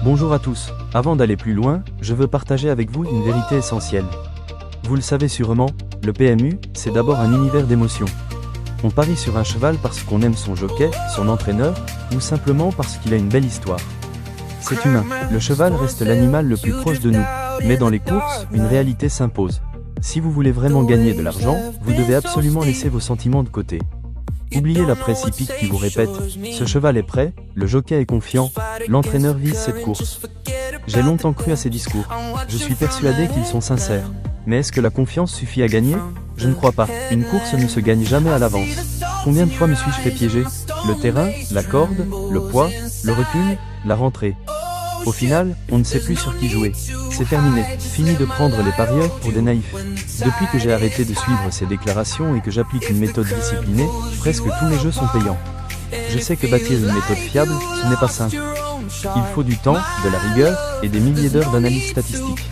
Bonjour à tous, avant d'aller plus loin, je veux partager avec vous une vérité essentielle. Vous le savez sûrement, le PMU, c'est d'abord un univers d'émotions. On parie sur un cheval parce qu'on aime son jockey, son entraîneur, ou simplement parce qu'il a une belle histoire. C'est humain, le cheval reste l'animal le plus proche de nous, mais dans les courses, une réalité s'impose. Si vous voulez vraiment gagner de l'argent, vous devez absolument laisser vos sentiments de côté. Oubliez la presse hippique qui vous répète « Ce cheval est prêt, le jockey est confiant, l'entraîneur vise cette course ». J'ai longtemps cru à ces discours. Je suis persuadé qu'ils sont sincères. Mais est-ce que la confiance suffit à gagner? Je ne crois pas. Une course ne se gagne jamais à l'avance. Combien de fois me suis-je fait piéger? Le terrain, la corde, le poids, le recul, la rentrée. Au final, on ne sait plus sur qui jouer. C'est terminé. Fini de prendre les parieurs pour des naïfs. Depuis que j'ai arrêté de suivre ces déclarations et que j'applique une méthode disciplinée, presque tous mes jeux sont payants. Je sais que bâtir une méthode fiable, ce n'est pas simple. Il faut du temps, de la rigueur, et des milliers d'heures d'analyse statistique.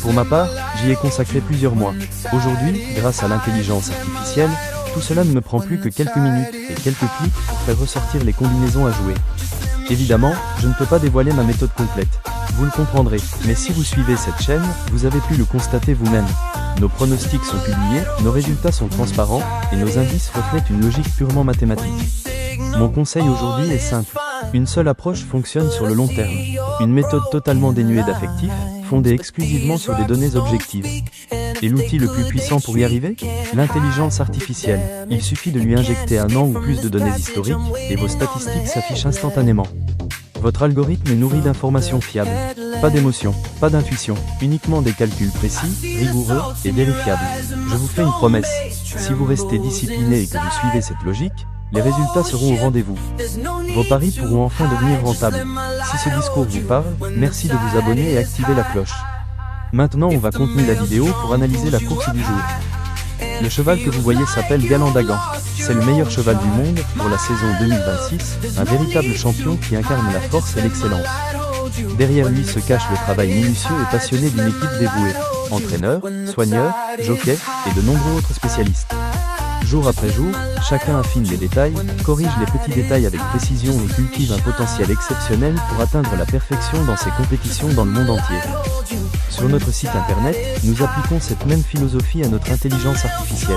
Pour ma part, j'y ai consacré plusieurs mois. Aujourd'hui, grâce à l'intelligence artificielle, tout cela ne me prend plus que quelques minutes et quelques clics pour faire ressortir les combinaisons à jouer. Évidemment, je ne peux pas dévoiler ma méthode complète. Vous le comprendrez, mais si vous suivez cette chaîne, vous avez pu le constater vous-même. Nos pronostics sont publiés, nos résultats sont transparents, et nos indices reflètent une logique purement mathématique. Mon conseil aujourd'hui est simple. Une seule approche fonctionne sur le long terme. Une méthode totalement dénuée d'affectif, fondée exclusivement sur des données objectives. Et l'outil le plus puissant pour y arriver? L'intelligence artificielle. Il suffit de lui injecter un an ou plus de données historiques, et vos statistiques s'affichent instantanément. Votre algorithme est nourri d'informations fiables. Pas d'émotions, pas d'intuition, uniquement des calculs précis, rigoureux et vérifiables. Je vous fais une promesse. Si vous restez discipliné et que vous suivez cette logique, les résultats seront au rendez-vous. Vos paris pourront enfin devenir rentables. Si ce discours vous parle, merci de vous abonner et activer la cloche. Maintenant on va continuer la vidéo pour analyser la course du jour. Le cheval que vous voyez s'appelle Galant Dagan. C'est le meilleur cheval du monde pour la saison 2026, un véritable champion qui incarne la force et l'excellence. Derrière lui se cache le travail minutieux et passionné d'une équipe dévouée. Entraîneurs, soigneurs, jockeys et de nombreux autres spécialistes. Jour après jour, chacun affine les détails, corrige les petits détails avec précision et cultive un potentiel exceptionnel pour atteindre la perfection dans ses compétitions dans le monde entier. Sur notre site internet, nous appliquons cette même philosophie à notre intelligence artificielle.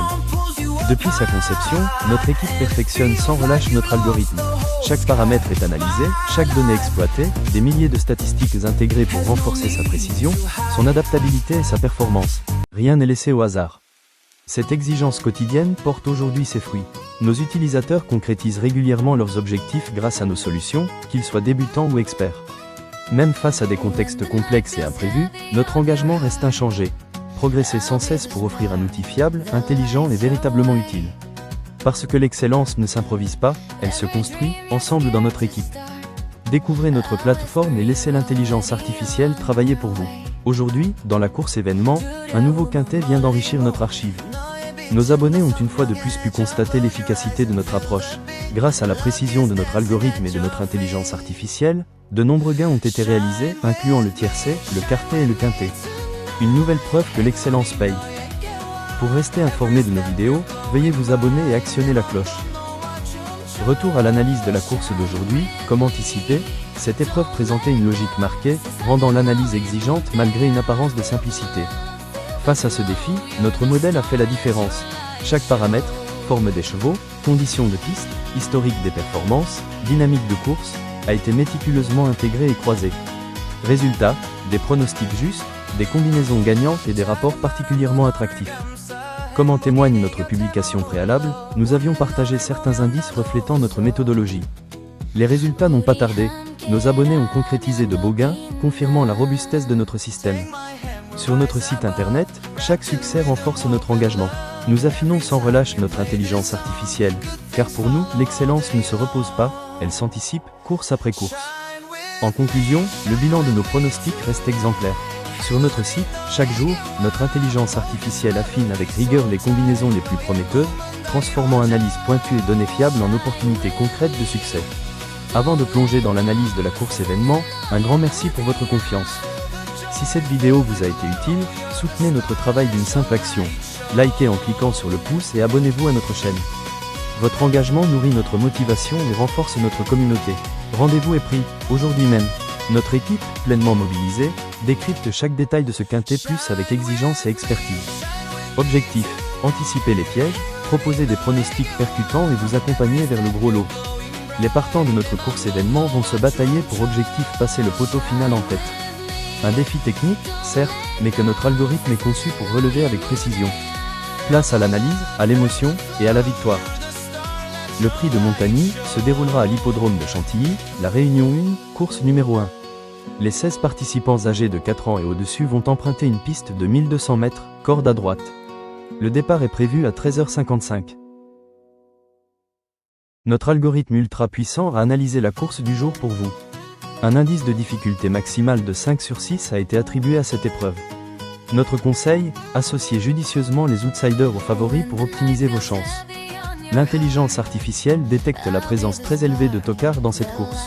Depuis sa conception, notre équipe perfectionne sans relâche notre algorithme. Chaque paramètre est analysé, chaque donnée exploitée, des milliers de statistiques intégrées pour renforcer sa précision, son adaptabilité et sa performance. Rien n'est laissé au hasard. Cette exigence quotidienne porte aujourd'hui ses fruits. Nos utilisateurs concrétisent régulièrement leurs objectifs grâce à nos solutions, qu'ils soient débutants ou experts. Même face à des contextes complexes et imprévus, notre engagement reste inchangé. Progresser sans cesse pour offrir un outil fiable, intelligent et véritablement utile. Parce que l'excellence ne s'improvise pas, elle se construit, ensemble dans notre équipe. Découvrez notre plateforme et laissez l'intelligence artificielle travailler pour vous. Aujourd'hui, dans la course événement, un nouveau quintet vient d'enrichir notre archive. Nos abonnés ont une fois de plus pu constater l'efficacité de notre approche. Grâce à la précision de notre algorithme et de notre intelligence artificielle, de nombreux gains ont été réalisés, incluant le tiercé, le quartet et le quintet. Une nouvelle preuve que l'excellence paye. Pour rester informé de nos vidéos, veuillez vous abonner et actionner la cloche. Retour à l'analyse de la course d'aujourd'hui, comme anticipé, cette épreuve présentait une logique marquée, rendant l'analyse exigeante malgré une apparence de simplicité. Face à ce défi, notre modèle a fait la différence. Chaque paramètre, forme des chevaux, conditions de piste, historique des performances, dynamique de course, a été méticuleusement intégré et croisé. Résultat, des pronostics justes, des combinaisons gagnantes et des rapports particulièrement attractifs. Comme en témoigne notre publication préalable, nous avions partagé certains indices reflétant notre méthodologie. Les résultats n'ont pas tardé, nos abonnés ont concrétisé de beaux gains, confirmant la robustesse de notre système. Sur notre site internet, chaque succès renforce notre engagement. Nous affinons sans relâche notre intelligence artificielle, car pour nous, l'excellence ne se repose pas, elle s'anticipe, course après course. En conclusion, le bilan de nos pronostics reste exemplaire. Sur notre site, chaque jour, notre intelligence artificielle affine avec rigueur les combinaisons les plus prometteuses, transformant analyse pointue et données fiables en opportunités concrètes de succès. Avant de plonger dans l'analyse de la course événement, un grand merci pour votre confiance. Si cette vidéo vous a été utile, soutenez notre travail d'une simple action. Likez en cliquant sur le pouce et abonnez-vous à notre chaîne. Votre engagement nourrit notre motivation et renforce notre communauté. Rendez-vous est pris, aujourd'hui même. Notre équipe, pleinement mobilisée, décrypte chaque détail de ce quintet plus avec exigence et expertise. Objectif, anticiper les pièges, proposer des pronostics percutants et vous accompagner vers le gros lot. Les partants de notre course événement vont se batailler pour objectif passer le poteau final en tête. Un défi technique, certes, mais que notre algorithme est conçu pour relever avec précision. Place à l'analyse, à l'émotion et à la victoire. Le prix de Montagny se déroulera à l'hippodrome de Chantilly, la Réunion 1, course numéro 1. Les 16 participants âgés de 4 ans et au-dessus vont emprunter une piste de 1200 mètres, corde à droite. Le départ est prévu à 13h55. Notre algorithme ultra puissant a analysé la course du jour pour vous. Un indice de difficulté maximale de 5 sur 6 a été attribué à cette épreuve. Notre conseil, associez judicieusement les outsiders aux favoris pour optimiser vos chances. L'intelligence artificielle détecte la présence très élevée de tocards dans cette course.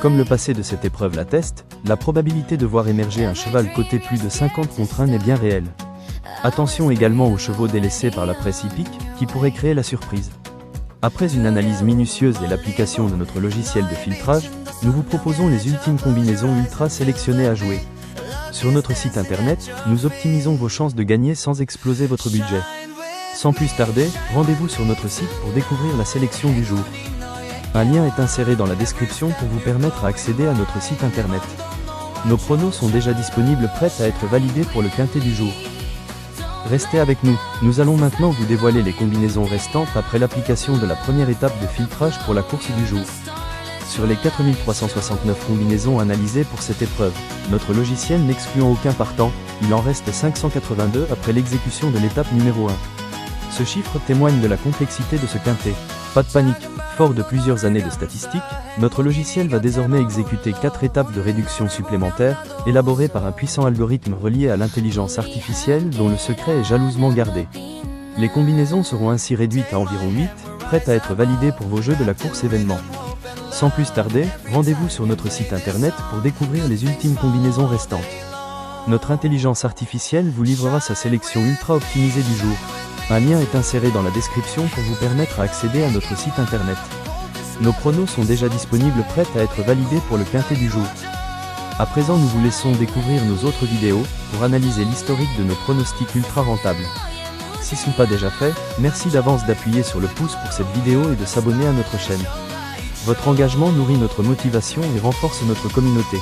Comme le passé de cette épreuve l'atteste, la probabilité de voir émerger un cheval coté plus de 50 contre 1 est bien réelle. Attention également aux chevaux délaissés par la presse hippique, qui pourraient créer la surprise. Après une analyse minutieuse et l'application de notre logiciel de filtrage, nous vous proposons les ultimes combinaisons ultra sélectionnées à jouer. Sur notre site internet, nous optimisons vos chances de gagner sans exploser votre budget. Sans plus tarder, rendez-vous sur notre site pour découvrir la sélection du jour. Un lien est inséré dans la description pour vous permettre d'accéder à notre site internet. Nos pronos sont déjà disponibles, prêts à être validés pour le quintet du jour. Restez avec nous, nous allons maintenant vous dévoiler les combinaisons restantes après l'application de la première étape de filtrage pour la course du jour. Sur les 4369 combinaisons analysées pour cette épreuve, notre logiciel n'excluant aucun partant, il en reste 582 après l'exécution de l'étape numéro 1. Ce chiffre témoigne de la complexité de ce quintet. Pas de panique, fort de plusieurs années de statistiques, notre logiciel va désormais exécuter 4 étapes de réduction supplémentaires, élaborées par un puissant algorithme relié à l'intelligence artificielle dont le secret est jalousement gardé. Les combinaisons seront ainsi réduites à environ 8, prêtes à être validées pour vos jeux de la course événement. Sans plus tarder, rendez-vous sur notre site internet pour découvrir les ultimes combinaisons restantes. Notre intelligence artificielle vous livrera sa sélection ultra optimisée du jour. Un lien est inséré dans la description pour vous permettre d'accéder à notre site internet. Nos pronos sont déjà disponibles, prêts à être validés pour le quintet du jour. À présent, nous vous laissons découvrir nos autres vidéos pour analyser l'historique de nos pronostics ultra rentables. Si ce n'est pas déjà fait, merci d'avance d'appuyer sur le pouce pour cette vidéo et de s'abonner à notre chaîne. Votre engagement nourrit notre motivation et renforce notre communauté.